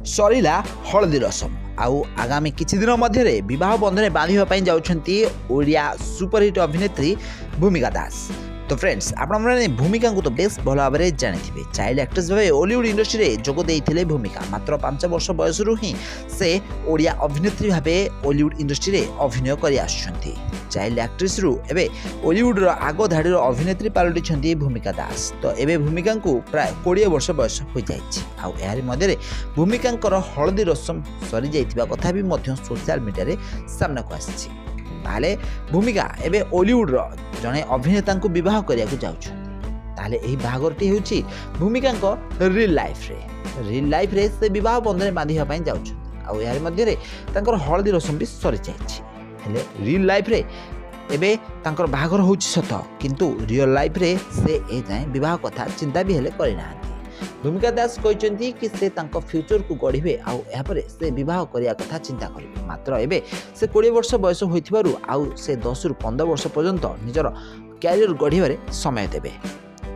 सरिला हलदी रसम आउ आगामी किछि दिन मध्य विवाह बंधन बांधा जाउछंती ओडिया सुपरहिट अभिनेत्री भूमिका दास। तो फ्रेंड्स आपने भूमिका को तो बेस भल भाव में जानी चाइल्ड एक्ट्रेस भाव हॉलीवुड इंडस्ट्री में जोग देते भूमिका मात्र 5 वर्ष बयस ही से ओडिया अभिनेत्री भाव हॉलीवुड इंडस्ट्री में अभिनय कर चाइल्ड एक्ट्रेस रु एबे हॉलीवुड आग धाड़ी अभिनेत्री पलटि भूमिका दास। तो एबे भूमिका को प्राय 20 वर्ष बयस हो जाए मध्य भूमिका हलदी रसम सरी जाइथिबा कथा भी सोशल मीडिया सामना को आसी। ताले भूमिका एबे हॉलीवुड जड़े अभिनेता को बह करने ताले यही बाहागरटी होची भूमिका रियल लाइफ रे से विवाह बंधन बांधा जाऊँ मध्य हलदी रसम भी सरी जाइए। रियल लाइफ रे एबे तांकर बाहागर होची सत किंतु रियल लाइफ रे से ए जाए विवाह कथा चिंता भी हेले करना। भूमिका दास कहते कि से तांको फ्यूचर को गढ़े आउ से बह करने कथा चिंता करेंगे मात्र एबे से 20 वर्ष बयस होइथिबारु आउ से 10 रु 15 वर्ष पर्यंत निजर कैरियर गढ़े समय देवे।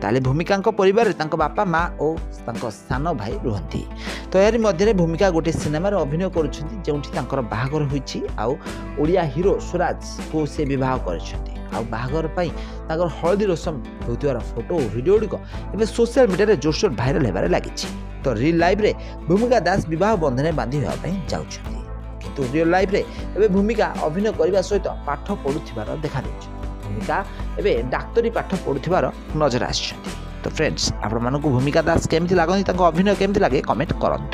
ताले भूमिका परिवार तांको बापा माँ और तांको सान भाई रुहंती। तो यार मध्य भूमिका गोटे सिनेमार अभिनय करुछंती जेउठी तांकर बाहागर होईछि आउ ओडिया हीरो स्वराज को से विवाह करछंती आउ बाहागर पई तांकर हलदी रसम होतिवार फोटो वीडियो गुड़िक एबे सोशल मीडिया जोरसोर भाइराल हेबारे लागिछि। तो रियल लाइफ रे भूमिका दास विवाह बंधन बांधिबा पई जाउछंती किंतु रियल लाइफ रे एबे भूमिका अभिनय करबा सहित पाठ पढुथिबार देखा देछि। भूमिका एबे डाक्तरी पाठ पढुथिबार नजर आछंती। तो फ्रेंड्स आपण मानको भूमिका दास केमति लागନ୍ତି तांको अभिनय केमति लागे कमेंट करंतु।